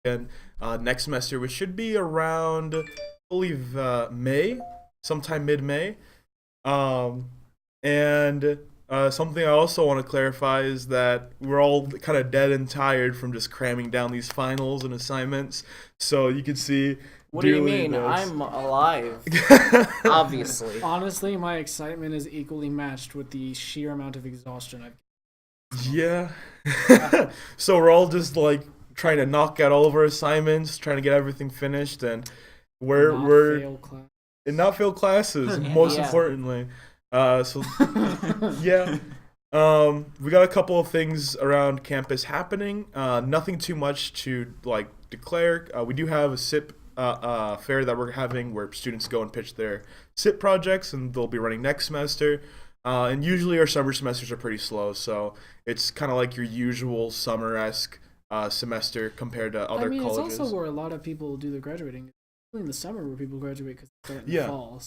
again next semester, which should be around, I believe, May, sometime mid-May. And something I also want to clarify is that we're all kind of dead and tired from just cramming down these finals and assignments. So you can see. What do you mean? I'm alive. Obviously. Honestly, my excitement is equally matched with the sheer amount of exhaustion I've. Yeah. So we're all just like trying to knock out all of our assignments, trying to get everything finished, and not fail classes. Most importantly. So yeah. We got a couple of things around campus happening. Nothing too much to like declare. We do have a SIP fair that we're having where students go and pitch their SIP projects, and they'll be running next semester. And usually our summer semesters are pretty slow, so it's kind of like your usual summer-esque semester compared to other colleges. It's also where a lot of people do their graduating. In the summer where people graduate because they start in the fall.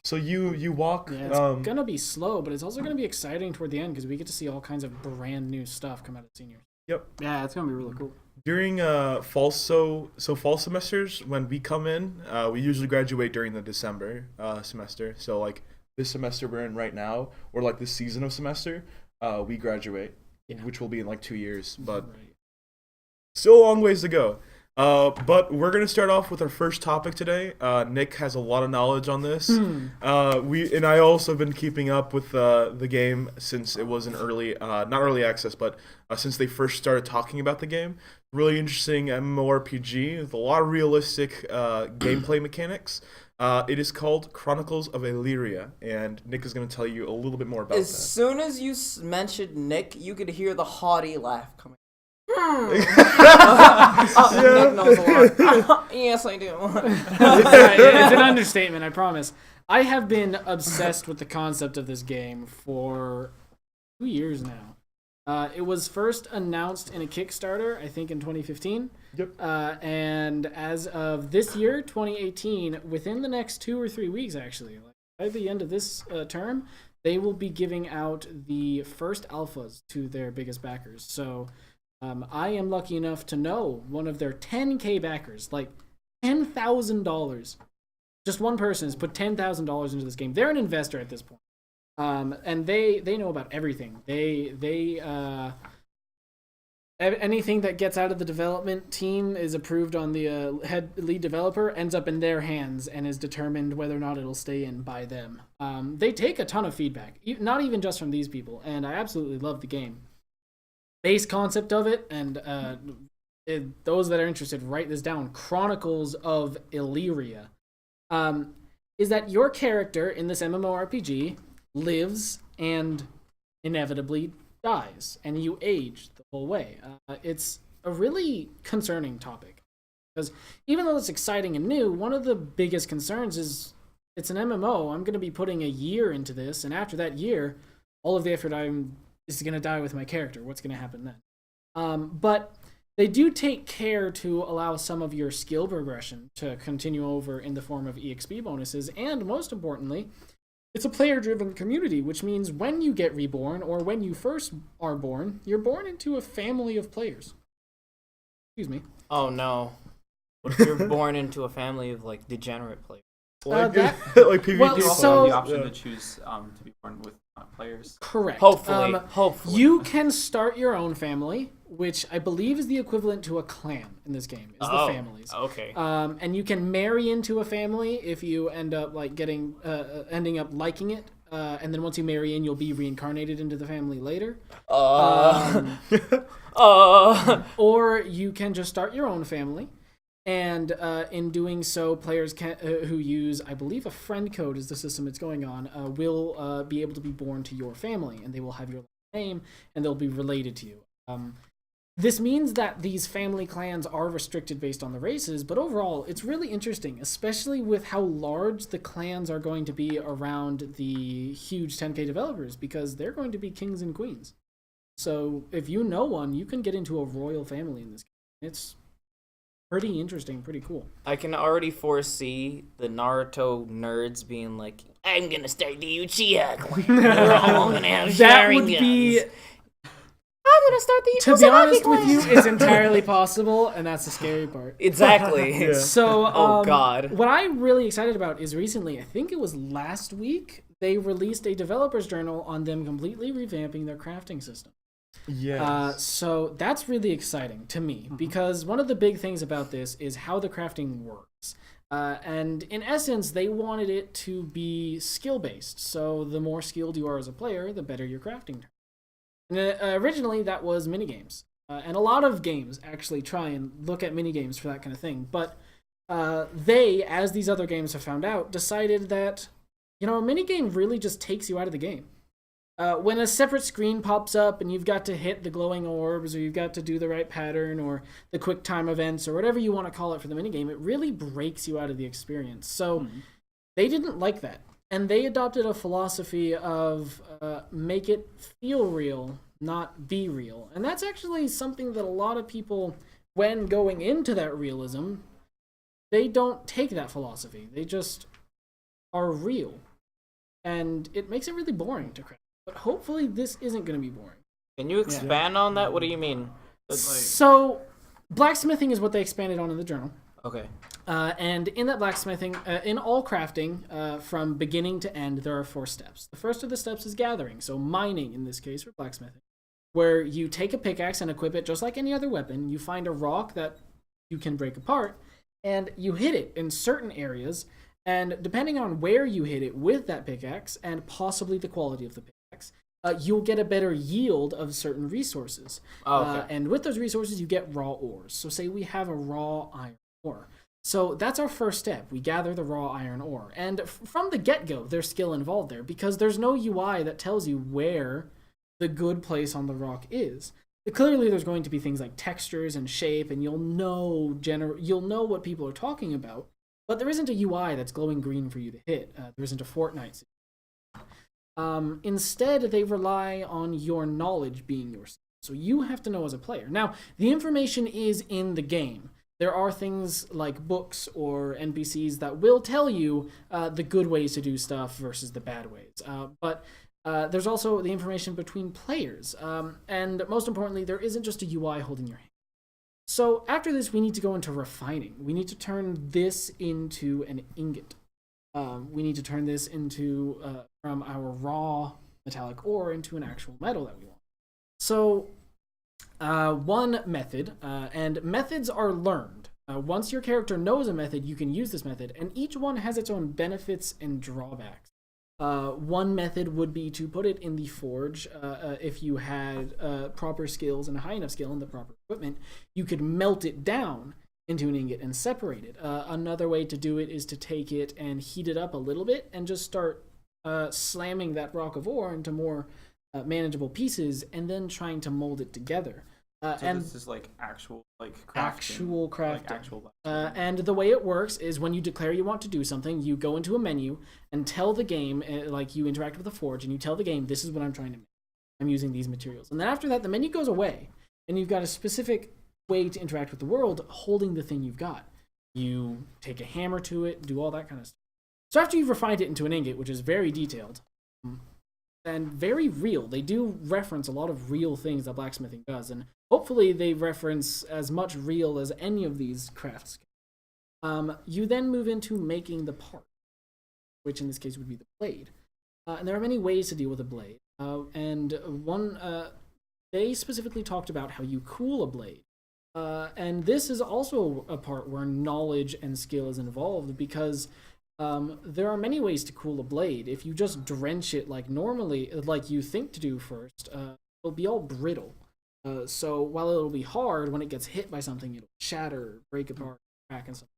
So you walk. Yeah, it's gonna be slow, but it's also gonna be exciting toward the end because we get to see all kinds of brand new stuff come out of seniors. Yep. Yeah, it's gonna be really cool. During fall fall semesters when we come in, we usually graduate during the December semester. So like this semester we're in right now, or like this season of semester, we graduate, which will be in like 2 years, but still a long ways to go. But we're gonna start off with our first topic today. Nick has a lot of knowledge on this. I also have been keeping up with the game since it was an not early access, but since they first started talking about the game. Really interesting MMORPG with a lot of realistic gameplay mechanics. It is called Chronicles of Illyria, and Nick is gonna tell you a little bit more about that. As soon as you mentioned Nick, you could hear the haughty laugh coming. Nick knows a lot. Yes, I do. It's an understatement, I promise. I have been obsessed with the concept of this game for 2 years now. It was first announced in a Kickstarter, I think in 2015. Yep. And as of this year, 2018, within the next 2 or 3 weeks, actually, like by the end of this term, they will be giving out the first alphas to their biggest backers. So I am lucky enough to know one of their 10K backers, like $10,000. Just one person has put $10,000 into this game. They're an investor at this point. And they know about everything. Anything that gets out of the development team is approved on the head lead developer, ends up in their hands, and is determined whether or not it'll stay in by them. They take a ton of feedback, not even just from these people, and I absolutely love the game. Base concept of it, and those that are interested, write this down. Chronicles of Illyria is that your character in this MMORPG lives and inevitably dies, and you age the whole way. It's a really concerning topic because even though it's exciting and new, one of the biggest concerns is it's an MMO. I'm going to be putting a year into this, and after that year, all of the effort is going to die with my character. What's going to happen then? But they do take care to allow some of your skill progression to continue over in the form of EXP bonuses, and most importantly, it's a player-driven community, which means when you get reborn, or when you first are born, you're born into a family of players. Excuse me. Oh no. What if you're born into a family of like degenerate players? Like PvP. Well, You also so- have the option to choose to be born with players. Correct. Hopefully. You can start your own family, which I believe is the equivalent to a clan in this game, is the families. Okay. And you can marry into a family if you end up like ending up liking it. And then once you marry in, you'll be reincarnated into the family later. Or you can just start your own family. And in doing so, players who use, I believe, a friend code is the system it's going on, will be able to be born to your family, and they will have your name, and they'll be related to you. This means that these family clans are restricted based on the races, but overall, it's really interesting, especially with how large the clans are going to be around the huge 10K developers, because they're going to be kings and queens. So if you know one, you can get into a royal family in this game. It's pretty interesting, pretty cool. I can already foresee the Naruto nerds being like, I'm gonna start the Uchiha clan. We're all gonna have That sharing would guns. be... I'm gonna start the To be honest with you, it's entirely possible, and that's the scary part. Exactly. Yeah. So, Oh, God. what I'm really excited about is recently, I think it was last week, they released a developer's journal on them completely revamping their crafting system. Yes. So that's really exciting to me because one of the big things about this is how the crafting works. And in essence, they wanted it to be skill-based. So the more skilled you are as a player, the better your crafting. And, originally, that was minigames. And a lot of games actually try and look at minigames for that kind of thing. But they, as these other games have found out, decided that, a minigame really just takes you out of the game. When a separate screen pops up and you've got to hit the glowing orbs or you've got to do the right pattern or the quick time events or whatever you want to call it for the minigame, it really breaks you out of the experience. So they didn't like that. And they adopted a philosophy of make it feel real, not be real. And that's actually something that a lot of people, when going into that realism, they don't take that philosophy. They just are real. And it makes it really boring to craft. But hopefully this isn't going to be boring. Can you expand on that? What do you mean? So, blacksmithing is what they expanded on in the journal. Okay. And in that blacksmithing, in all crafting, from beginning to end, there are 4 steps. The first of the steps is gathering, so mining in this case for blacksmithing, where you take a pickaxe and equip it just like any other weapon. You find a rock that you can break apart, and you hit it in certain areas, and depending on where you hit it with that pickaxe, and possibly the quality of the pickaxe, you'll get a better yield of certain resources. And with those resources, you get raw ores. So say we have a raw iron ore. So that's our first step. We gather the raw iron ore. And from the get-go, there's skill involved there because there's no UI that tells you where the good place on the rock is. Clearly, there's going to be things like textures and shape, and you'll know what people are talking about. But there isn't a UI that's glowing green for you to hit. There isn't a Fortnite. Instead, they rely on your knowledge being yours. So you have to know as a player. Now, the information is in the game. There are things like books or NPCs that will tell you the good ways to do stuff versus the bad ways. But there's also the information between players. And most importantly, there isn't just a UI holding your hand. So after this, we need to go into refining. We need to turn this into an ingot. We need to turn this into, from our raw metallic ore into an actual metal that we want. So, one method, and methods are learned. Once your character knows a method, you can use this method, and each one has its own benefits and drawbacks. One method would be to put it in the forge. If you had proper skills and a high enough skill and the proper equipment, you could melt it down into an ingot and separate it. Another way to do it is to take it and heat it up a little bit and just start slamming that rock of ore into more manageable pieces and then trying to mold it together. And this is like actual crafting. Actual crafting. Like actual and the way it works is when you declare you want to do something, you go into a menu and tell the game, like you interact with the forge, and you tell the game, this is what I'm trying to make. I'm using these materials. And then after that, the menu goes away, and you've got a specific way to interact with the world holding the thing you've got. You take a hammer to it, do all that kind of stuff. So after you've refined it into an ingot, which is very detailed and very real, they do reference a lot of real things that blacksmithing does, and hopefully they reference as much real as any of these crafts. You then move into making the part, which in this case would be the blade. And there are many ways to deal with a blade. They specifically talked about how you cool a blade. And this is also a part where knowledge and skill is involved because there are many ways to cool a blade. If you just drench it like normally, like you think to do first, it'll be all brittle. So while it'll be hard, when it gets hit by something, it'll shatter, break apart, crack, and stuff.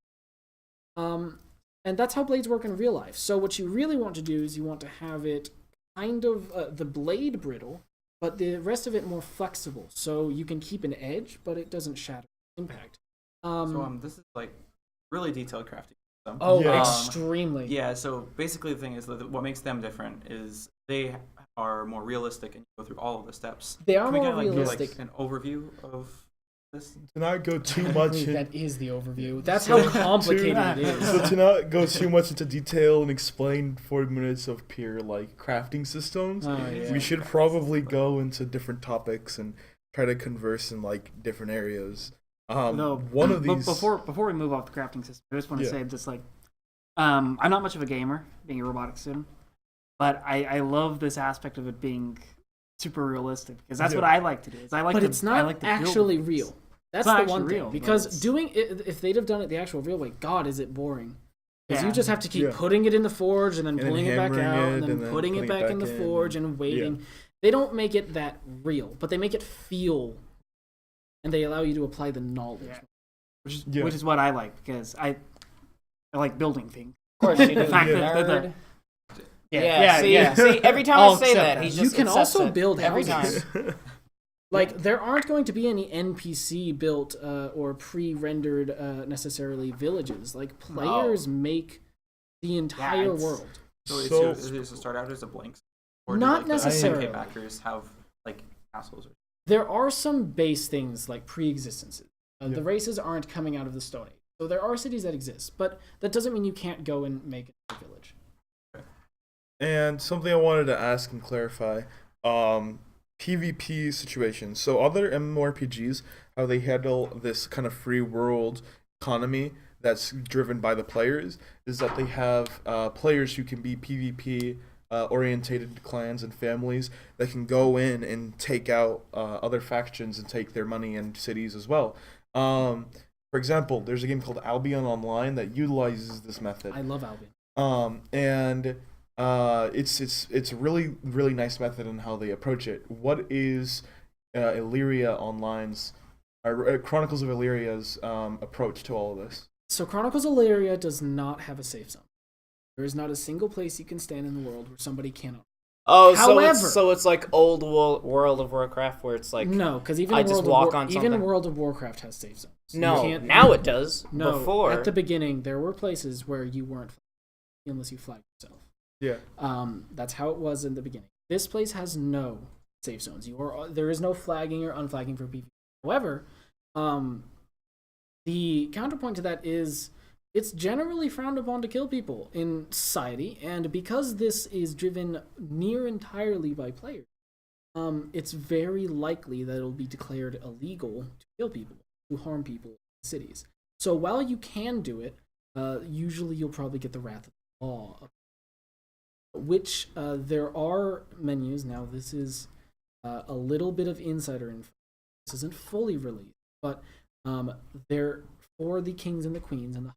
And that's how blades work in real life. So what you really want to do is you want to have it kind of, the blade brittle, but the rest of it more flexible. So you can keep an edge, but it doesn't shatter impact. This is like really detailed crafting. Oh, Yeah. extremely. Yeah, so basically the thing is that what makes them different is they are more realistic and go through all of the steps. They are Can we more kind of realistic. do like an overview of this? To not go too much in, That is the overview. That's how complicated it is. so to not go too much into detail and explain 40 minutes of pure like crafting systems, Oh, yeah. we should probably go into different topics and try to converse in like different areas. No, One of these before we move off the crafting system, I just want to Yeah. say this like, I'm not much of a gamer, being a robotics student, but I love this aspect of it being super realistic because that's Yeah. what I like to do. Is I like But to, it's I not like to build actually things. real. That's not the actually one thing. real, but Because it's- doing it, if they'd have done it the actual real way, God, is it boring. Because Yeah. you just have to keep Yeah. putting it in the forge and then And then pulling it back hammering out it, and then putting it back in the forge and waiting. They don't make it that real, but they make it feel, and they allow you to apply the knowledge. Yeah. Yeah. Which is what I like because I like building things. Of course you do, The fact that- nerd. Yeah, see, yeah. see, every time I'll I say accept that, that. he You just can accepts also it build every houses. time. Like, there aren't going to be any NPC built or pre-rendered necessarily villages. Like, players make the entire it's- world. So, So- is it to start out as a blank? Not do, like, necessarily. The backers have like castles or There are some base things like pre-existences. The Yeah. races aren't coming out of the Stone Age. So there are cities that exist, but that doesn't mean you can't go and make a village. And something I wanted to ask and clarify, PvP situations. So other MMORPGs, how they handle this kind of free world economy that's driven by the players is that they have players who can be PvP orientated clans and families that can go in and take out other factions and take their money and cities as well. For example, there's a game called Albion Online that utilizes this method. I love Albion. And it's a really nice method in how they approach it. What is Illyria Online's Chronicles of Illyria's approach to all of this? So Chronicles of Illyria does not have a safe zone. There is not a single place you can stand in the world where somebody cannot. Oh, However- so it's like old World of Warcraft where it's like No, because even I just walk on even something. World of Warcraft has safe zones. You no. can't- Now it does. No, Before at the beginning there were places where you weren't unless you flagged yourself. Yeah. That's how it was in the beginning. This place has no safe zones. There is no flagging or unflagging for PvP. However, the counterpoint to that is it's generally frowned upon to kill people in society, and because this is driven near entirely by players, it's very likely that it'll be declared illegal to kill people, to harm people in cities. So while you can do it, usually you'll probably get the wrath of the law. Which there are menus. Now this is a little bit of insider info. This isn't fully released, but there for the kings and the queens and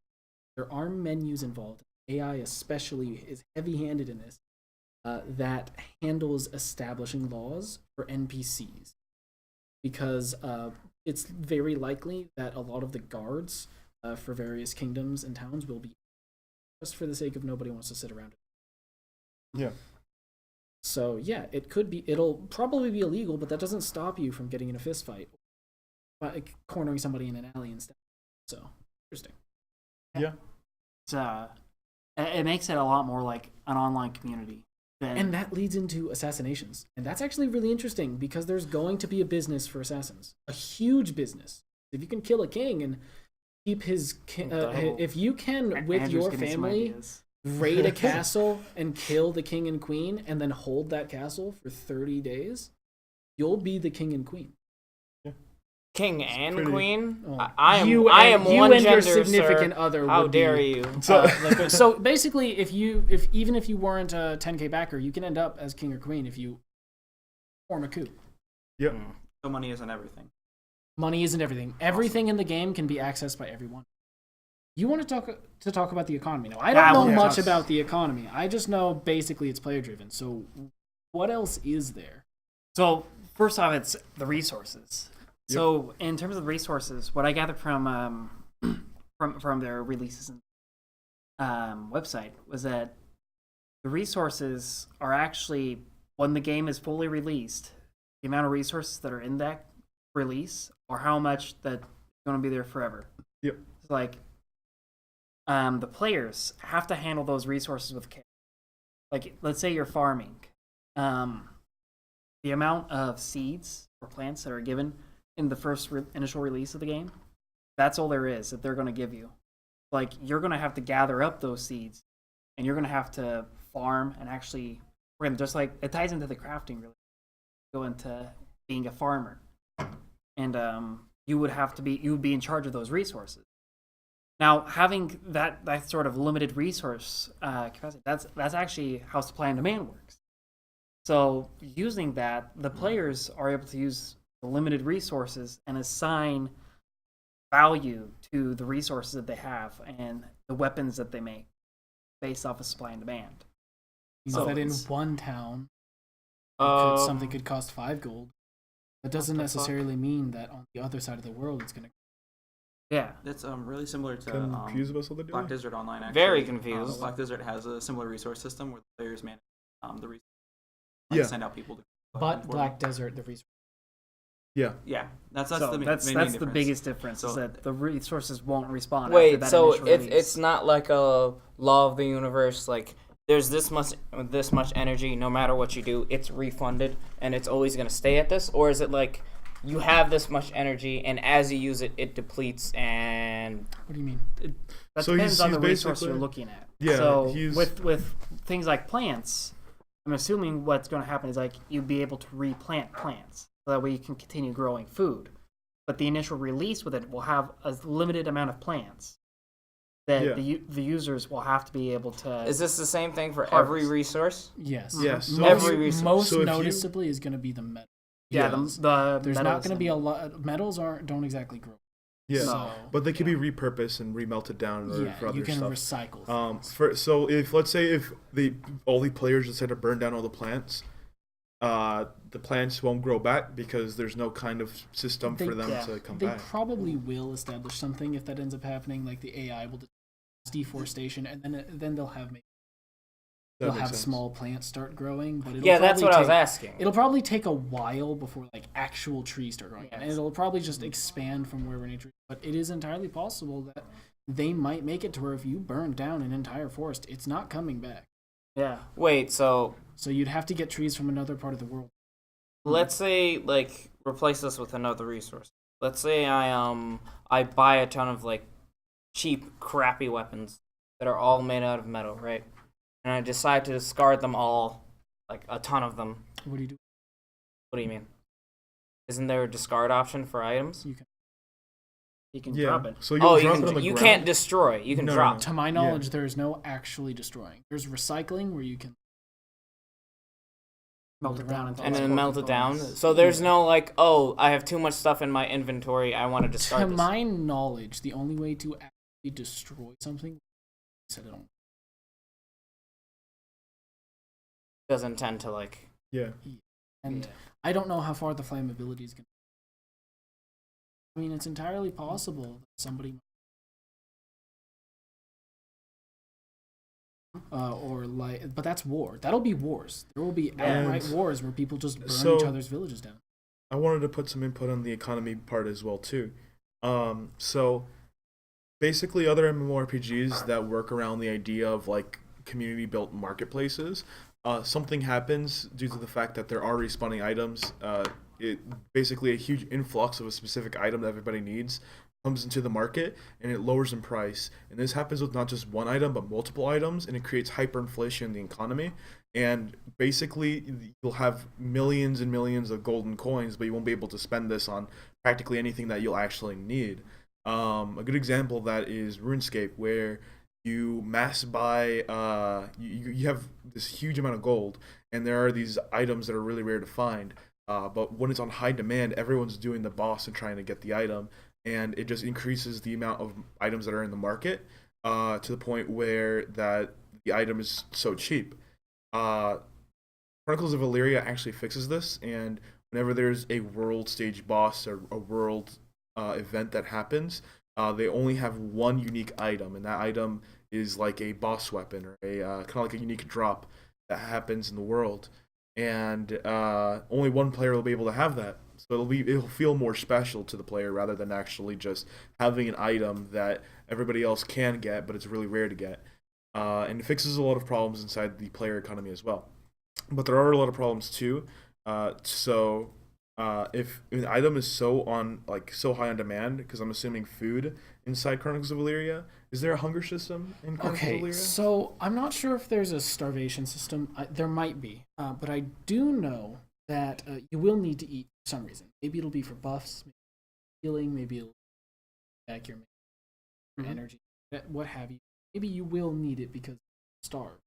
there are menus involved. AI especially is heavy-handed in this that handles establishing laws for NPCs because it's very likely that a lot of the guards for various kingdoms and towns will be just for the sake of nobody wants to sit around. Yeah. So yeah, it'll probably be illegal, but that doesn't stop you from getting in a fist fight, like cornering somebody in an alley instead. So interesting. Yeah. It's, it makes it a lot more like an online community. And that leads into assassinations, and that's actually really interesting because there's going to be a business for assassins, a huge business. If you can kill a king and keep his, if you can with Andrew's your getting some family ideas. raid a castle and kill the king and queen and then hold that castle for 30 days, you'll be the king and queen. king and pretty- queen. Oh. I am You I and- am you one and your gender, significant sir. other How would be- dare you? So basically, if even if you weren't a 10k backer, you can end up as king or queen if you form a coup. Yep. so money isn't everything. Money isn't everything. Everything in the game can be accessed by everyone. You want to talk about the economy now? I don't know Yeah. much about the economy. I just know basically it's player driven. So what else is there? So first off, it's the resources. So in terms of the resources, what I gathered from from their releases and website was that the resources are actually, when the game is fully released, the amount of resources that are in that release or how much that's going to be there forever. Yep. It's like the players have to handle those resources with care. Like, let's say you're farming. The amount of seeds or plants that are given in the first initial release of the game, that's all there is that they're going to give you. Like, you're going to have to gather up those seeds, and you're going to have to farm and actually, just like, it ties into the crafting, really. Go into being a farmer. and you would be in charge of those resources. Now, having that sort of limited resource capacity, that's actually how supply and demand works. So using that, the players are able to use the limited resources and assign value to the resources that they have and the weapons that they make based off of supply and demand. So that in one town, something could cost 5 gold. That doesn't necessarily mean that on the other side of the world it's going to. Yeah. That's really similar to Confused about what they're Black doing? Desert Online. Actually. Very confused. Black Desert has a similar resource system where the players manage the resources. Yeah. Send out people to. But Black Desert, the resource. Yeah. Yeah, that's So the main that's difference. the biggest difference, is So- that the resources won't respawn after Wait, that so initial it's release. not like a law of the universe, like there's this much energy, no matter what you do, it's refunded and it's always gonna stay at this? Or is it like you have this much energy and as you use it, it depletes and What do you mean? That So depends he's on the resource basically- you're looking at. Yeah, So he's- with things like plants, I'm assuming what's going to happen is like you'll be able to replant plants so that way you can continue growing food. But the initial release with it will have a limited amount of plants that Yeah. the users will have to be able to. is this the same thing for Harvest. every resource? Yes. Yes. So Every Most, resource. most So if you- noticeably is going to be the metal. yeah, Yes. the There's not metals going to be and- a lot. Metals don't exactly grow. Yeah. So, But they can yeah. be repurposed and remelted down or Yeah, for other you can stuff. recycle things. So if let's say if all the players decide to burn down all the plants, the plants won't grow back because there's no kind of system They- for them yeah. to come They back. probably will establish something if that ends up happening. Like the AI will deforestation, and then they'll have That they'll makes have sense. small plants start growing. But it'll Yeah, that's probably what I was take- asking. It'll probably take a while before like actual trees start growing, and Yes. it'll probably just expand from wherever nature. But it is entirely possible that they might make it to where if you burn down an entire forest, it's not coming back. Yeah. Wait, so So you'd have to get trees from another part of the world. let's say like replace this with another resource. Let's say I buy a ton of like cheap crappy weapons that are all made out of metal, right? And I decide to discard them all, like a ton of them. What do you do? What do you mean? Isn't there a discard option for items? You can. You can Yeah. drop it. So you'll Oh, drop it on the you ground. can't destroy. You can No, no, drop. no. To my knowledge, there is no actually destroying. There's recycling where you can Melt it down into And then small melt it down. components. So there's no like, oh, I have too much stuff in my inventory. I want to discard To this. my knowledge, the only way to actually destroy something is set it on. Doesn't tend to like. Yeah. And Yeah. I don't know how far the flammability is going to. I mean, it's entirely possible that somebody. Or like, but that's war. That'll be wars. There will be outright And wars where people just burn so- each other's villages down. I wanted to put some input on the economy part as well too. So basically, other MMORPGs that work around the idea of like community-built marketplaces, something happens due to the fact that there are respawning items. It basically a huge influx of a specific item that everybody needs comes into the market and it lowers in price. And this happens with not just one item but multiple items, and it creates hyperinflation in the economy. And basically, you'll have millions and millions of golden coins, but you won't be able to spend this on practically anything that you'll actually need. A good example of that is RuneScape, where you mass buy, you have this huge amount of gold, and there are these items that are really rare to find. But when it's on high demand, everyone's doing the boss and trying to get the item, and it just increases the amount of items that are in the market to the point where that the item is so cheap. Chronicles of Illyria actually fixes this, and whenever there's a world stage boss or a world event that happens, they only have one unique item, and that item is like a boss weapon or a kind of like a unique drop that happens in the world, and only one player will be able to have that. So it'll feel more special to the player rather than actually just having an item that everybody else can get, but it's really rare to get. And it fixes a lot of problems inside the player economy as well. But there are a lot of problems too. If an item is so high on demand, because I'm assuming food inside Chronicles of Illyria, is there a hunger system in Chronicles of Okay, Illyria? so I'm not sure if there's a starvation system. There might be, but I do know that you will need to eat for some reason. Maybe it'll be for buffs, maybe healing, maybe a little back your energy, what have you. Maybe you will need it because you starve.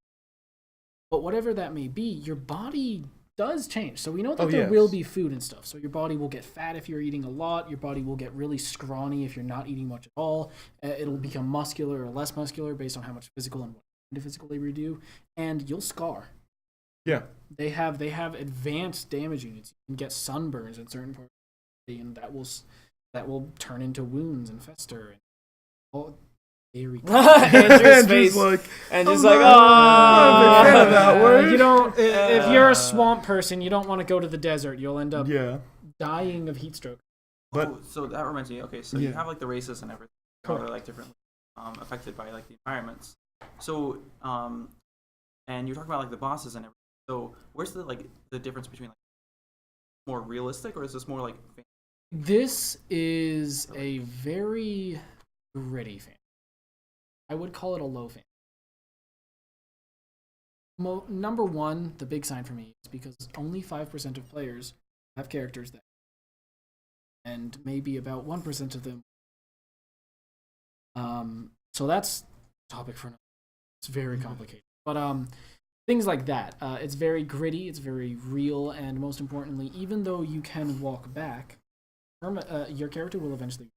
But whatever that may be, your body does change. So we know that there will be food and stuff. So your body will get fat if you're eating a lot. Your body will get really scrawny if you're not eating much at all. It'll become muscular or less muscular based on how much physical and what kind of physical labor you do. And you'll scar. Yeah. They have advanced damage units. You can get sunburns in certain parts of the body, and that will turn into wounds and fester. And all very Andrew's face, and just like, oh, you don't. If you're a swamp person, you don't want to go to the desert. You'll end up dying of heat stroke. But so that reminds me. Okay, so you have like the races and everything. How they're like differently affected by like the environments. So and you're talking about like the bosses and everything. So where's the difference between like more realistic, or is this more like? This is a very gritty fan. I would call it a low fan. Number one, the big sign for me is because only 5% of players have characters that, and maybe about 1% of them. So that's a topic for another. It's very complicated, but things like that. It's very gritty. It's very real, and most importantly, even though you can walk back, your character will eventually.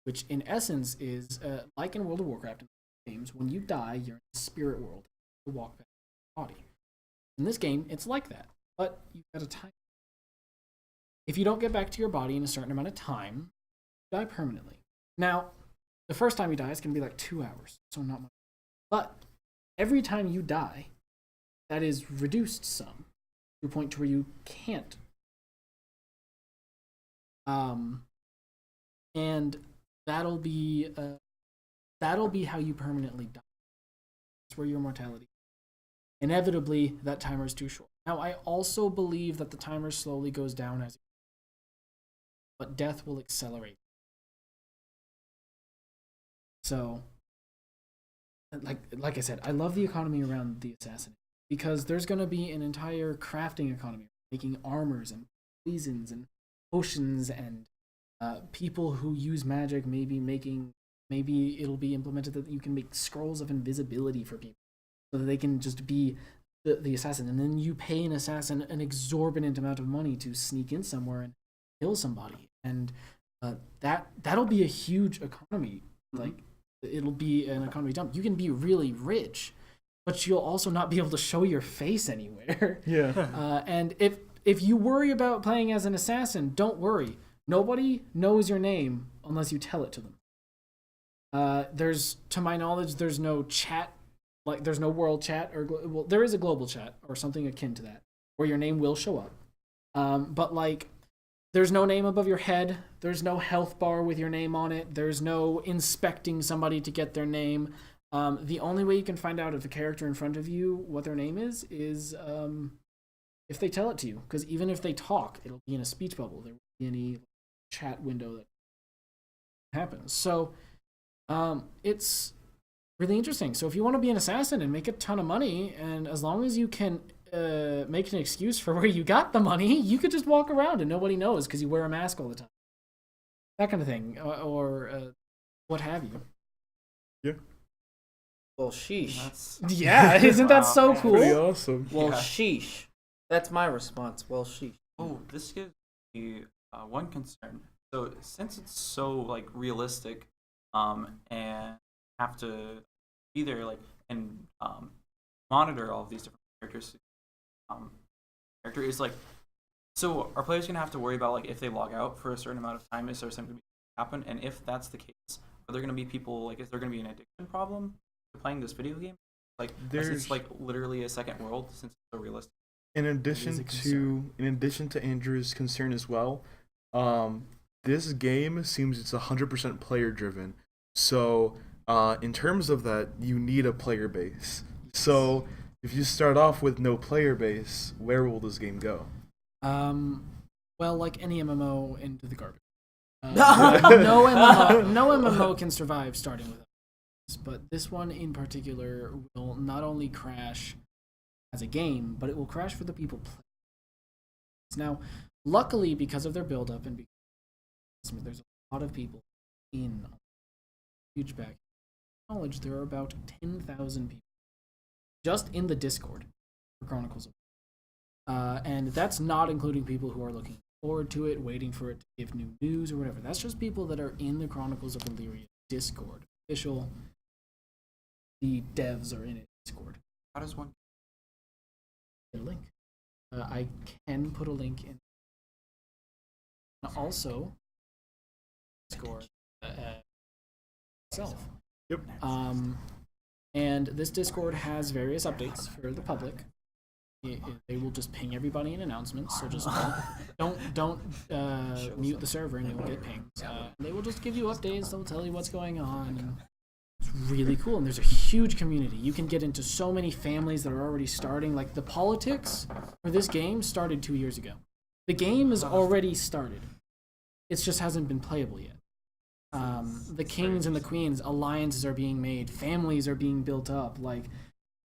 Which in essence is like in World of Warcraft games, when you die, you're in the spirit world to walk back to your body. In this game, it's like that, but you've got a time. If you don't get back to your body in a certain amount of time, you die permanently. Now, the first time you die is going to be like 2 hours, so not much. But every time you die, that is reduced some to a point to where you can't. And that'll be how you permanently die. That's where your mortality. Inevitably, that timer is too short. Now, I also believe that the timer slowly goes down as, but death will accelerate. So, like I said, I love the economy around the assassin because there's going to be an entire crafting economy, making armors and poisons and potions and people who use magic. Maybe it'll be implemented that you can make scrolls of invisibility for people so that they can just be the assassin, and then you pay an assassin an exorbitant amount of money to sneak in somewhere and kill somebody, and that'll be a huge economy. Like, it'll be an economy dump. You can be really rich, but you'll also not be able to show your face anywhere. And if you worry about playing as an assassin, don't worry. Nobody knows your name unless you tell it to them. To my knowledge, there's no chat, like there's no world chat, well, there is a global chat or something akin to that, where your name will show up. But like, there's no name above your head. There's no health bar with your name on it. There's no inspecting somebody to get their name. The only way you can find out if the character in front of you, what their name is if they tell it to you. Because even if they talk, it'll be in a speech bubble. There won't be any chat window that happens. So it's really interesting. So if you want to be an assassin and make a ton of money, and as long as you can make an excuse for where you got the money, you could just walk around and nobody knows because you wear a mask all the time. That kind of thing, or what have you. Yeah. Well, sheesh. Yeah, isn't that so cool? Pretty awesome. Well, sheesh. That's my response. Well, sheesh. Oh, this gives me one concern. So since it's so like realistic, and have to be there like and monitor all of these different characters, character is like, so are players gonna have to worry about like if they log out for a certain amount of time, is there something gonna happen? And if that's the case, are there gonna be people like, is there gonna be an addiction problem to playing this video game? Like, it's like literally a second world since it's so realistic. In addition to Andrew's concern as well, this game seems it's 100% player driven. So in terms of that, you need a player base. So if you start off with no player base, where will this game go? Well, like any MMO, into the garbage. No MMO can survive starting with this, but this one in particular will not only crash as a game, but it will crash for the people playing. Now, luckily, because of their build-up and because there's a lot of people in huge back knowledge. There are about 10,000 people just in the Discord for Chronicles of and that's not including people who are looking forward to it, waiting for it to give new news or whatever. That's just people that are in the Chronicles of Illyria Discord. Official. The devs are in it. Discord. How does one? Get a link. I can put a link in. Also, Discord itself. Yep. And this Discord has various updates for the public. They will just ping everybody in announcements, so just don't mute the server and you'll get pings. They will just give you updates. They'll tell you what's going on. And it's really cool, and there's a huge community. You can get into so many families that are already starting. Like the politics for this game started 2 years ago. The game is already started. It just hasn't been playable yet. The kings and the queens, alliances are being made, families are being built up. Like,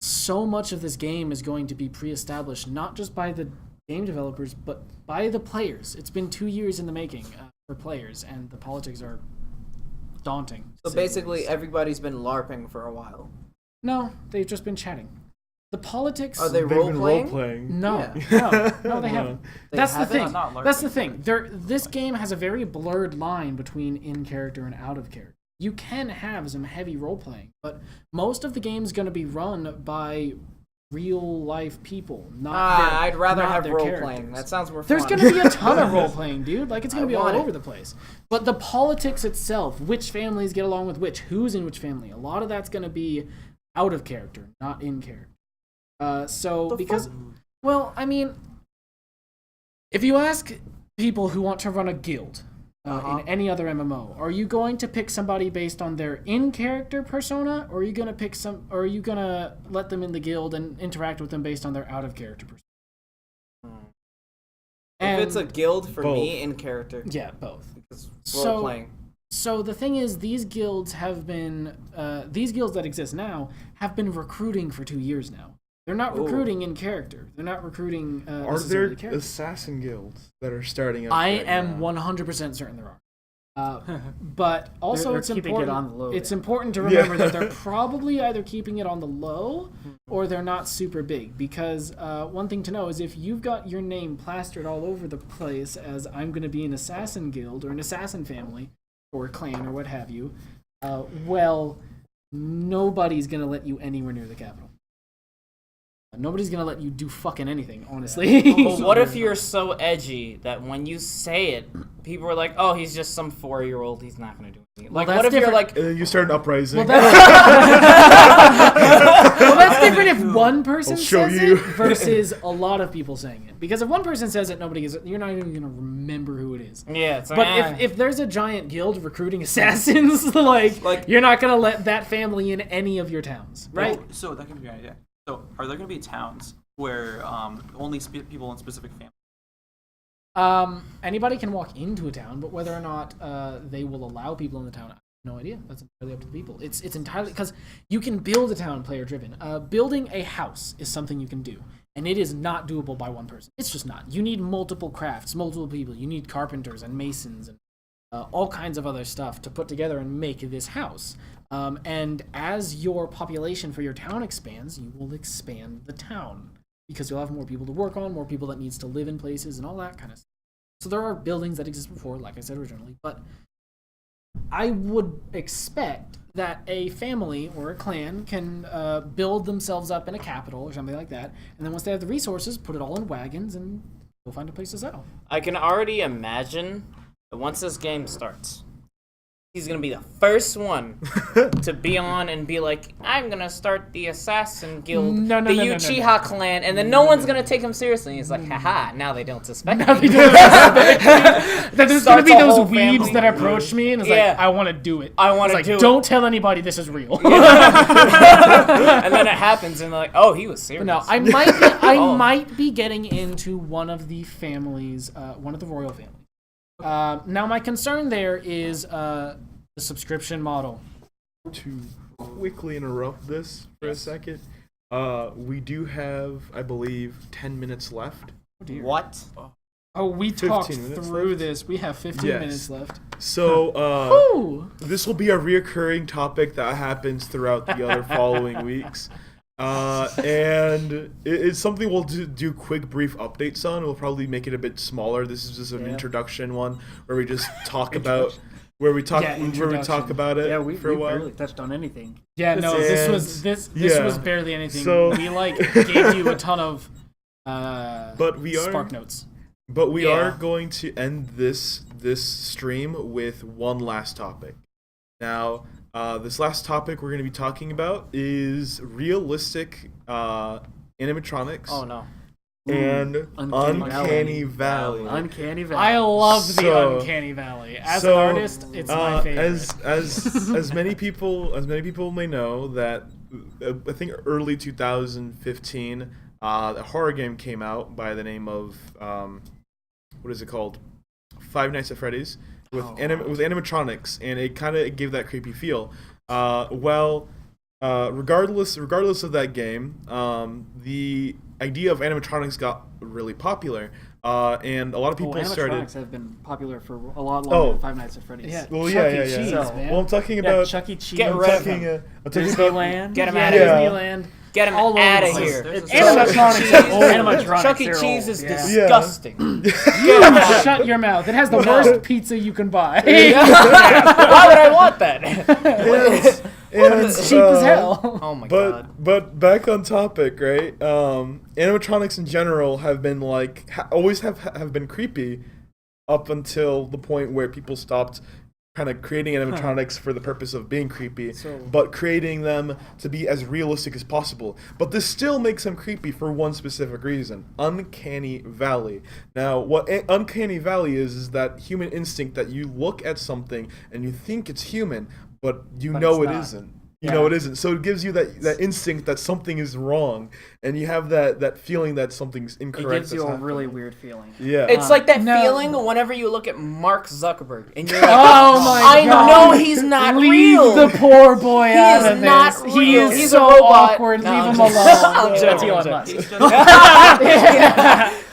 so much of this game is going to be pre-established, not just by the game developers, but by the players. It's been 2 years in the making for players, and the politics are daunting. So basically, everybody's been LARPing for a while. No, they've just been chatting. The politics. Are they role-playing? No, Yeah. no, they haven't. They That's haven't? the thing. Not LARPing. That's the thing. This game has a very blurred line between in character and out of character. You can have some heavy role playing, but most of the game is going to be run by real life people. I'd rather not have their role characters. playing. That sounds more fun. There's going to be a ton of role playing, dude. Like, it's going to be all want it. over the place. But the politics itself, which families get along with which, who's in which family, a lot of that's going to be out of character, not in character. Well, I mean, if you ask people who want to run a guild in any other MMO, are you going to pick somebody based on their in-character persona, or are you going to are you going to let them in the guild and interact with them based on their out-of-character persona? If it's a guild for Both. me, in character. Yeah, both. Because role playing. So the thing is, these guilds that exist now have been recruiting for 2 years now. They're not recruiting in character. They're not recruiting. Are there assassin guilds that are starting up? I right am now? 100% certain there are. But also, They're it's keeping important. it on the low. It's important to remember that they're probably either keeping it on the low or they're not super big. Because one thing to know is if you've got your name plastered all over the place as I'm going to be an assassin guild or an assassin family or clan or what have you, well, nobody's going to let you anywhere near the capital. Nobody's gonna let you do fucking anything, honestly. But what if you're so edgy that when you say it, people are like, "Oh, he's just some 4-year-old. He's not gonna do anything." Like, that's what if you're different. like, And then you start an uprising. Well, that's different if one person I'll show says you. it versus a lot of people saying it. Because if one person says it, you're not even gonna remember who it is. yeah, it's like, But if there's a giant guild recruiting assassins, like you're not gonna let that family in any of your towns, right? Oh, so that could be an idea. So, are there going to be towns where only people in specific families? Anybody can walk into a town, but whether or not they will allow people in the town, I have no idea. That's entirely up to the people. It's entirely because you can build a town player driven. Building a house is something you can do, and it is not doable by one person. It's just not. You need multiple crafts, multiple people. You need carpenters and masons and all kinds of other stuff to put together and make this house. And as your population for your town expands, you will expand the town because you'll have more people to work on, more people that needs to live in places and all that kind of stuff. So there are buildings that exist before, like I said originally, but I would expect that a family or a clan can build themselves up in a capital or something like that, and then once they have the resources, put it all in wagons and go find a place to settle. I can already imagine that once this game starts, he's gonna be the first one to be on and be like, "I'm gonna start the assassin guild, the Uchiha clan," and then no one's gonna take him seriously. He's like, "Haha! Now they don't suspect me." That there's gonna be those whole weebs family. that approach me and it's Yeah. like, I want to do it. I want It's to like, do don't it. tell anybody this is real. And then it happens, and they're like, "Oh, he was serious." No, I might be getting into one of the families, one of the royal families. Now my concern there is the subscription model. To quickly interrupt this for a second, we do have, I believe, 10 minutes left. What? Oh, we talked 15 minutes through left? this. We have 15 Yes. minutes left. So Ooh. this will be a reoccurring topic that happens throughout the other following weeks. And it's something we'll do quick, brief updates on. We'll probably make it a bit smaller. This is just an introduction one where we just talk about where we talk about it Yeah, we for a while. barely touched on anything. Yeah, no, this was barely anything. So- we gave you a ton of But we are spark notes. But we are going to end this stream with one last topic. Now, this last topic we're going to be talking about is realistic animatronics. Oh no. And Uncanny Valley. Uncanny Valley. I love So- the Uncanny Valley. As an artist, it's my favorite. As many people may know that I think early 2015, a horror game came out by the name of what is it called? Five Nights at Freddy's with animatronics, and it kind of gave that creepy feel. Regardless of that game, the idea of animatronics got really popular, and a lot of people started. Animatronics have been popular for a lot longer than Five Nights at Freddy's. Yeah. Well, Chuck yeah. E. Cheese, man. Well, I'm talking Yeah, about. Chuck E. Cheese. Get rid of I'm him. talking about Disneyland. Get him Yeah, out of here. Disneyland. Get him All over out the of place. here. It's Animatronics are old. Animatronics. Chuck E. they're Cheese old. is Yeah. disgusting. Shut your mouth. It has the worst pizza you can buy. Why would I want that? It's cheap as hell. Oh my god. But back on topic, right? Animatronics in general have been like always have been creepy up until the point where people stopped kind of creating animatronics for the purpose of being creepy, but creating them to be as realistic as possible. But this still makes them creepy for one specific reason: Uncanny Valley. Now, what Uncanny Valley is that human instinct that you look at something and you think it's human, but know it's it not. isn't. You know it isn't. So it gives you that instinct that something is wrong, and you have that feeling that something's It incorrect. gives you that's a happening. really weird feeling. Yeah. It's like that No. feeling whenever you look at Mark Zuckerberg and you're like, Oh my I god. know he's not Leave real. the poor boy out is of not this. He real. is He's so a robot. awkward. No, Leave I'm him just- alone. I'm That's joking, Elon I'm Musk. joking.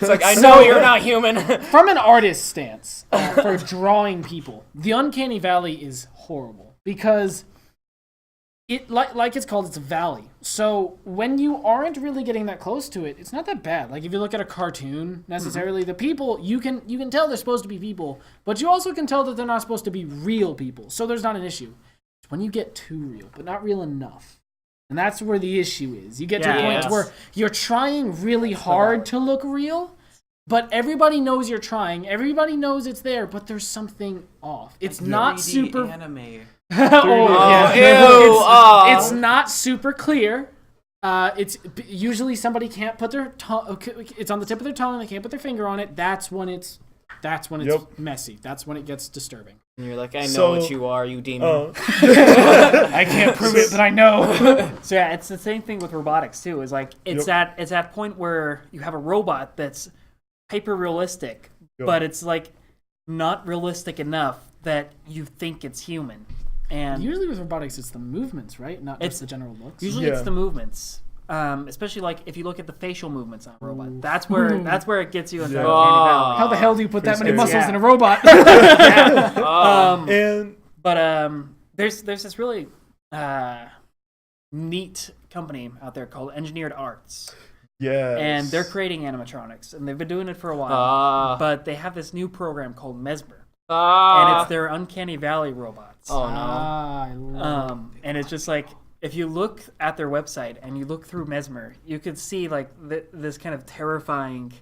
It's like, I know you're not human. From an artist's stance, for drawing people, the Uncanny Valley is horrible because it like it's called, it's a valley. So when you aren't really getting that close to it, it's not that bad. Like if you look at a cartoon, necessarily the people you can tell they're supposed to be people, but you also can tell that they're not supposed to be real people. So there's not an issue. It's when you get too real, but not real enough. And that's where the issue is. You get to a point Yes. where you're trying really hard to look real, but everybody knows you're trying. Everybody knows it's there, but there's something off. It's not 3D super. anime. It's not super clear. It's usually somebody can't put their tongue. It's on the tip of their tongue. They can't put their finger on it. That's when it's Yep. messy. That's when it gets disturbing. And you're like, I know So, what you are, you demon. I can't prove it, but I know. So yeah, it's the same thing with robotics too. Is like it's that point where you have a robot that's hyper realistic, but it's like not realistic enough that you think it's human. And Usually with robotics, it's the movements, right? Not just the general looks. usually Yeah. it's the movements. Especially like if you look at the facial movements on a robot, that's where it gets you into Yeah. the Uncanny Valley. How the hell do you put that many scary. muscles Yeah. in a robot? And But there's this really neat company out there called Engineered Arts, yeah, and they're creating animatronics, and they've been doing it for a while. But they have this new program called Mesmer, and it's their Uncanny Valley robots. Oh no. I love And it's just like if you look at their website and you look through Mesmer, you could see like this kind of terrifying.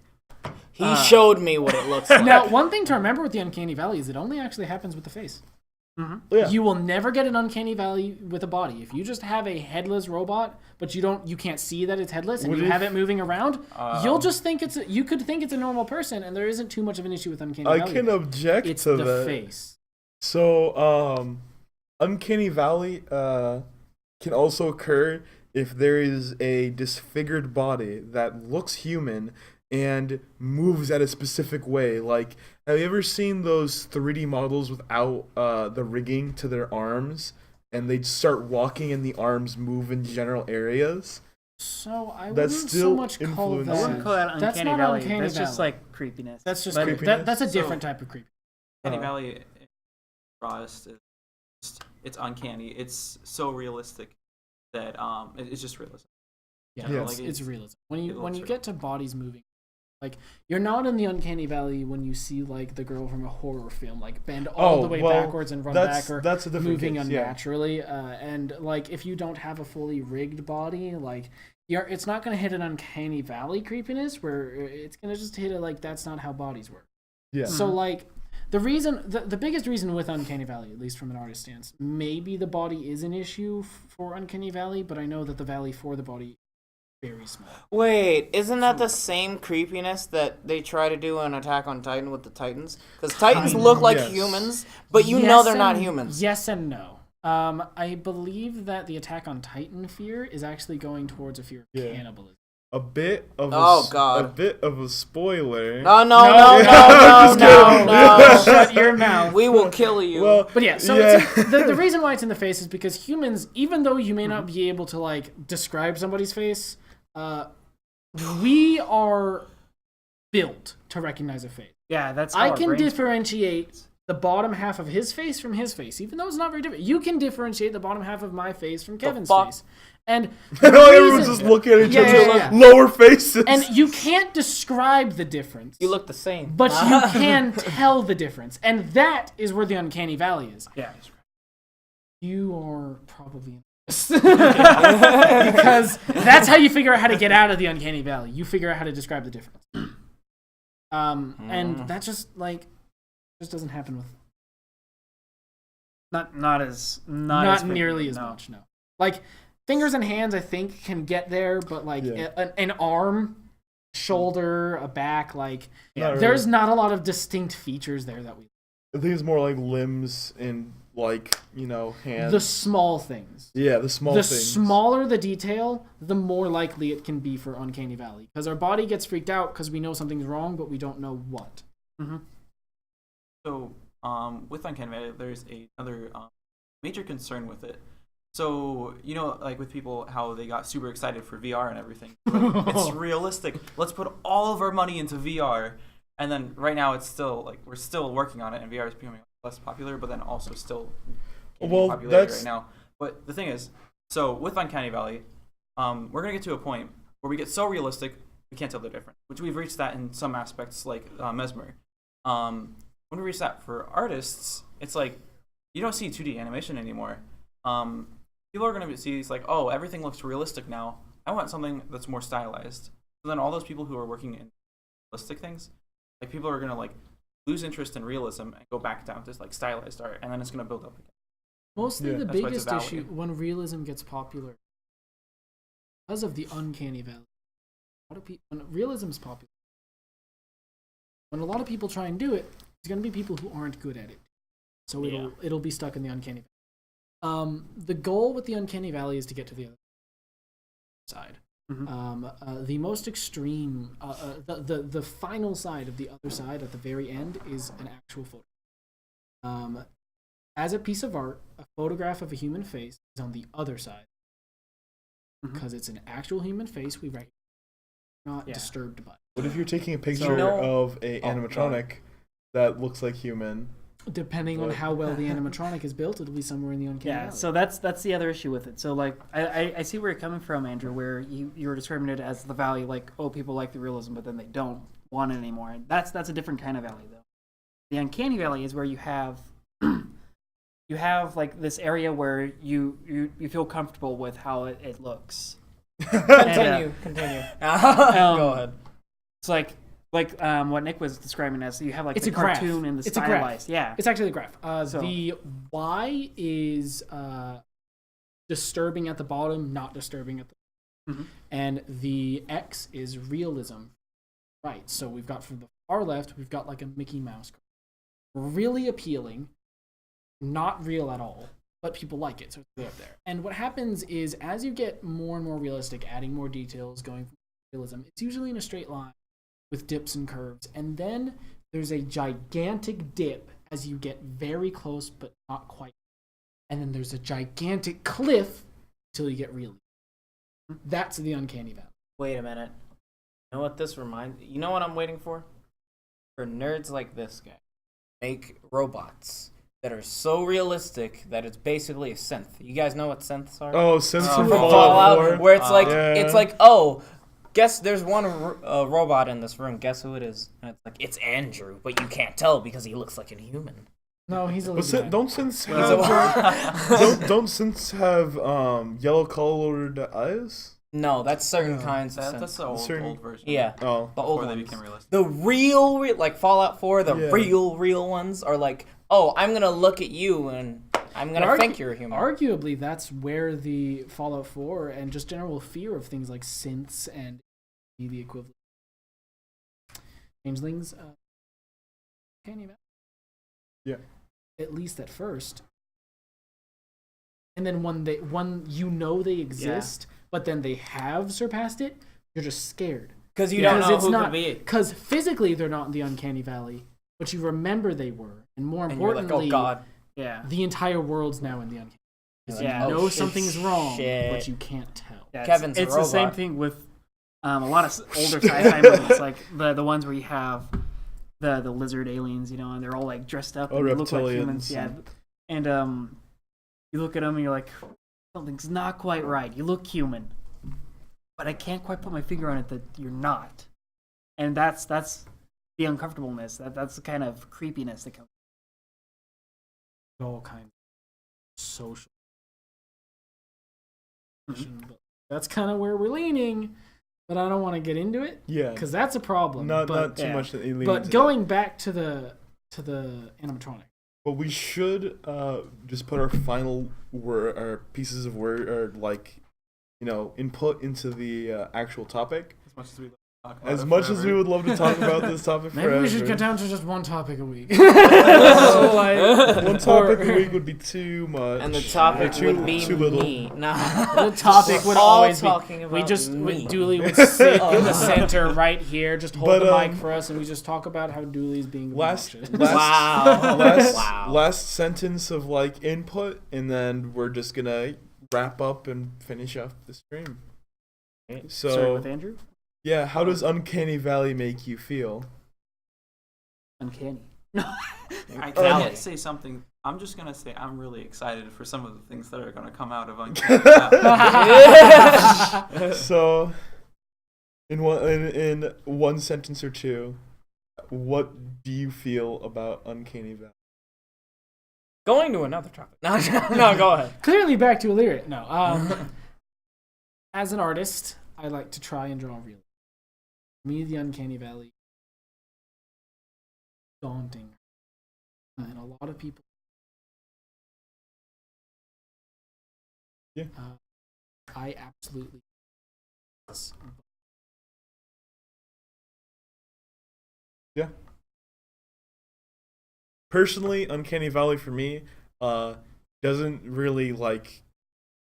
He showed me what it looks like. Now, one thing to remember with the Uncanny Valley is it only actually happens with the face. Yeah. You will never get an Uncanny Valley with a body. If you just have a headless robot, but you can't see that it's headless, and What you if- have it moving around, you'll just think you could think it's a normal person, and there isn't too much of an issue with Uncanny I Valley. can object It's to the that. face. So, Uncanny Valley can also occur if there is a disfigured body that looks human and moves at a specific way. Like, have you ever seen those 3D models without the rigging to their arms, and they'd start walking and the arms move in general areas? So I That's wouldn't so still much call influenced. I that. wouldn't call that That's uncanny not valley. uncanny That's just valley. like creepiness. That's just But- creepy. creepiness? That's a So- different type of creepy. Uncanny Valley, rawest is it's uncanny. It's so realistic that it's just realistic. Yeah, Yes. it's realism. it When looks you real. get to bodies moving, like you're not in the uncanny valley when you see like the girl from a horror film like bend all the way backwards and run back or that's a different moving case, yeah. unnaturally. And like if you don't have a fully rigged body, like it's not gonna hit an uncanny valley creepiness where it's gonna just hit it like that's not how bodies work. Yeah. So like the biggest reason with Uncanny Valley, at least from an artist stance, maybe the body is an issue for Uncanny Valley, but I know that the valley for the body is very small. Wait, isn't that the same creepiness that they try to do in Attack on Titan with the Titans? Because Titans look like Yes. humans, but you know Yes they're not and- humans. Yes and no. I believe that the Attack on Titan fear is actually going towards a fear of Yeah. cannibalism. A bit of God. a bit of a spoiler. No, No, shut your mouth. We will kill you. Well, But yeah, so yeah. the reason why it's in the face is because humans, even though you may not be able to like describe somebody's face, we are built to recognize a face. Yeah, that's how I our can brains- differentiate the bottom half of his face from his face, even though it's not very different. You can differentiate the bottom half of my face from Kevin's fuck? face. And And the everyone's reason- just looking at each Yeah, other's yeah, yeah. lower faces. and you can't describe the difference. you look the same. but you can tell the difference. And that is where the uncanny valley is. Yeah. You are probably because that's how you figure out how to get out of the uncanny valley. You figure out how to describe the difference. And that just doesn't happen with Not as not big, nearly as no. much. No, like fingers and hands, I think can get there, but like Yeah. an arm, shoulder, a back, like Not there's really. not a lot of distinct features there that we. I think it's more like limbs and like hands. The small things. Yeah, the small The things. smaller the detail, the more likely it can be for Uncanny Valley. Because our body gets freaked out because we know something's wrong, but we don't know what. So, with Uncanny Valley, there's another major concern with it. So, like with people, how they got super excited for VR and everything. It's realistic. Let's put all of our money into VR. And then right now, it's still we're still working on it, and VR is becoming less popular, but then also still gaining Well, popularity that's- right now. But the thing is, so with Uncanny Valley, we're gonna get to a point where we get so realistic we can't tell the difference. Which we've reached that in some aspects, like Mesmer. When we reach that for artists, it's like you don't see 2D animation anymore. People are gonna see it's like, oh, everything looks realistic now. I want something that's more stylized. So then all those people who are working in realistic things, like people are gonna lose interest in realism and go back down to stylized art, and then it's gonna build up again. Mostly Yeah. the That's why it's a biggest valley. issue when realism gets popular because of the Uncanny Valley. A lot of people, when realism's popular, when a lot of people try and do it, there's going to be people who aren't good at it. So it'll be stuck in the Uncanny Valley. The goal with the Uncanny Valley is to get to the other side. The most extreme, the final side of the other side at the very end is an actual photo. As a piece of art, a photograph of a human face is on the other side because it's an actual human face we recognize, not disturbed by. What if you're taking a picture of a animatronic that looks like human? Depending on how well the animatronic is built, it'll be somewhere in the uncanny Yeah, valley. so that's the other issue with it. So I see where you're coming from, Andrew, where you were describing it as the valley, people like the realism, but then they don't want it anymore. And that's a different kind of valley, though. The uncanny valley is where you have this area where you feel comfortable with how it looks. Continue. Go ahead. It's like what Nick was describing as you have It's the a graph. cartoon and the It's a graph. stylized. Yeah. It's actually a graph. So- The Y is disturbing at the bottom, not disturbing at the and the X is realism. Right. So we've got from the far left, we've got like a Mickey Mouse. Really appealing, not real at all, but people like it, so it's way up there. And what happens is as you get more and more realistic, adding more details, going from realism, it's usually in a straight line with dips and curves. And then there's a gigantic dip as you get very close, but not quite. And then there's a gigantic cliff until you get really. That's the uncanny valley. Wait a minute. You know what this reminds? You know what I'm waiting for? For nerds like this guy, make robots that are so realistic that it's basically a synth. You guys know what synths are? Oh, since From Fallout Fallout, 4. where it's like Yeah. it's like, oh, guess there's one robot in this room. Guess who it is? And it's like, it's Andrew, but you can't tell because he looks like a human. No, he's a But lizard. don't synths He's a- have don't synths have yellow colored eyes? No, that's certain kinds of That's synths. the Certain- old version. Yeah, Oh. the old Before they ones. became realistic. The real, like Fallout 4, the Yeah. real ones are like, oh, I'm gonna look at you and I'm gonna think you're a human. Arguably, that's where the Fallout 4 and just general fear of things like synths and the equivalent changelings uncanny valley. Yeah. At least at first. And then when they they exist, but then they have surpassed it, you're just scared. Because you don't know it's who not, could be. because physically they're not in the uncanny valley, but you remember they were, and more And you're like, importantly, oh god. Yeah. the entire world's now in the uncanny. You're Yeah. You like, know oh, something's wrong, shit. but you can't tell. Yeah, Kevin's a it's the same robot. thing with a lot of older sci-fi movies, like the ones where you have the lizard aliens, and they're all like dressed up Oh, and they look like reptilians. humans. Yeah, and you look at them and you're like, something's not quite right. You look human, but I can't quite put my finger on it that you're not. And that's the uncomfortableness. That's the kind of creepiness that comes. All kinds of social. But that's kind of where we're leaning, but I don't want to get into it Yeah. because that's a problem. Not but, too much that leans but into going back to the animatronic. But we should just put our final word, our pieces of word, or input into the actual topic. As much as we would love to talk about it As much as we would love to talk about this topic Maybe forever. we should get down to just one topic a week. So, like, One topic a week would be too much. And the topic Too- would be too little. me. No. the topic would All always talking be. about We just me. Dooley would sit in the center right here, just hold But, the mic for us, and we just talk about how Dooley's being Last, obnoxious. Wow. last, Wow. last sentence of input, and then we're just gonna wrap up and finish off the stream. Starting So with Andrew. yeah, how does Uncanny Valley make you feel? Uncanny. I Valley. can't say something. I'm just gonna say I'm really excited for some of the things that are gonna come out of Uncanny Valley. So, in one sentence or two, what do you feel about Uncanny Valley? Going to another topic. No, go ahead. Clearly back to Illyria. No. As an artist, I like to try and draw real. To me, the Uncanny Valley daunting. And a lot of people. Yeah. I absolutely. Yeah. Personally, Uncanny Valley for me doesn't really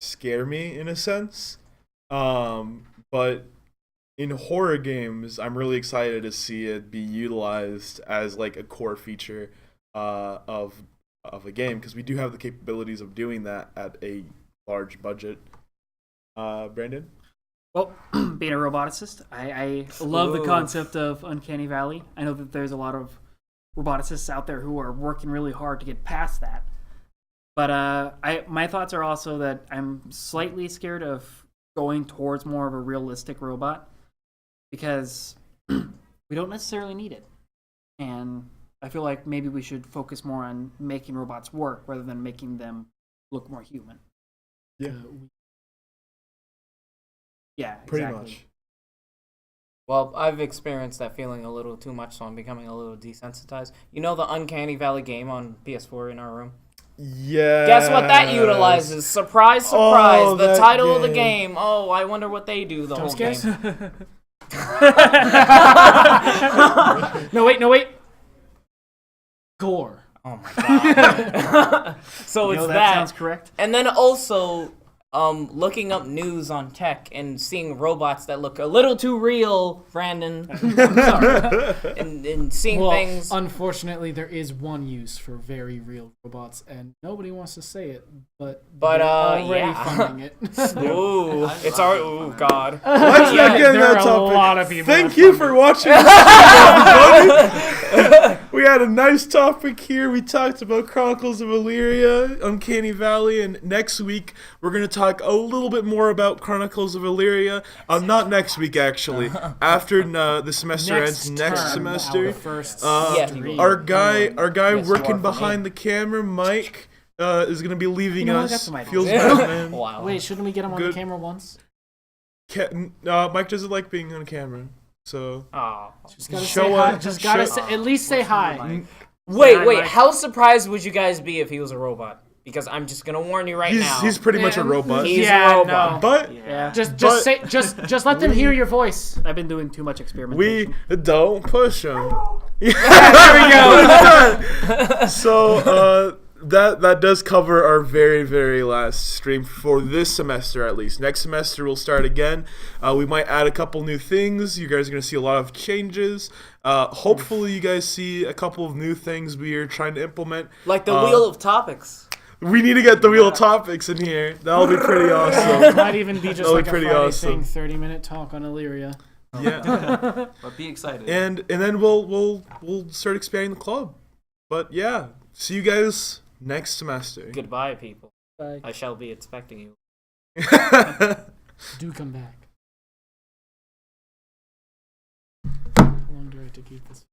scare me in a sense. But in horror games, I'm really excited to see it be utilized as a core feature of a game, because we do have the capabilities of doing that at a large budget. Brandon? Well, being a roboticist, I love the Ooh. concept of Uncanny Valley. I know that there's a lot of roboticists out there who are working really hard to get past that. But my thoughts are also that I'm slightly scared of going towards more of a realistic robot, because we don't necessarily need it. And I feel like maybe we should focus more on making robots work rather than making them look more human. Yeah. Yeah, Pretty exactly. much. Well, I've experienced that feeling a little too much, so I'm becoming a little desensitized. You know the Uncanny Valley game on PS4 in our room? Yeah. Guess what that utilizes? Surprise, surprise. Oh, the that title of the game. game. Oh, I wonder what they do the Jump whole scares? game. No, wait. Gore. Oh my god. So You it's know, that. sounds correct. And then also, looking up news on tech and seeing robots that look a little too real, Brandon. I'm sorry. And seeing Well, things. unfortunately, there is one use for very real robots, and nobody wants to say it, but But, they're already yeah. funding it. Ooh, I- it's I- our. Ooh, God. Let's Yeah, not get into there that are a topic. lot of people Thank that you fund for it. watching this video, everybody. We had a nice topic here. We talked about Chronicles of Illyria, Uncanny Valley, and next week we're going to talk a little bit more about Chronicles of Illyria. Not next week, actually. After the semester ends next term, semester. our first Yeah. stream. Our guy Yes, you are working for me. behind the camera, Mike, is going to be leaving You know, I got us. some ideas. Feels bad, man. Wow. Wait, shouldn't we get him on Good. the camera once? Mike doesn't like being on camera, so Oh. Just gotta Show say hi. up. Just gotta Show- say, at least say What's your hi. mic? Wait, Hi, wait. Mike. How surprised would you guys be if he was a robot? Because I'm just gonna warn you right now. he's pretty much a Yeah, robot. He's yeah, a robot. no. But Yeah. Just let them hear your voice. I've been doing too much we experimentation. don't push him. There we go. So that does cover our very, very last stream for this semester, at least. Next semester we'll start again. We might add a couple new things. You guys are gonna see a lot of changes. Hopefully you guys see a couple of new things we are trying to implement. Like the wheel of topics. We need to get the wheel of topics in here. That'll be pretty awesome. Might even be just That'll be like a pretty Friday awesome. thing, 30-minute talk on Illyria. Yeah. But be excited. And then we'll start expanding the club. But yeah, see you guys next semester. Goodbye, people. Bye. I shall be expecting you. Do come back. How long do I have to keep this?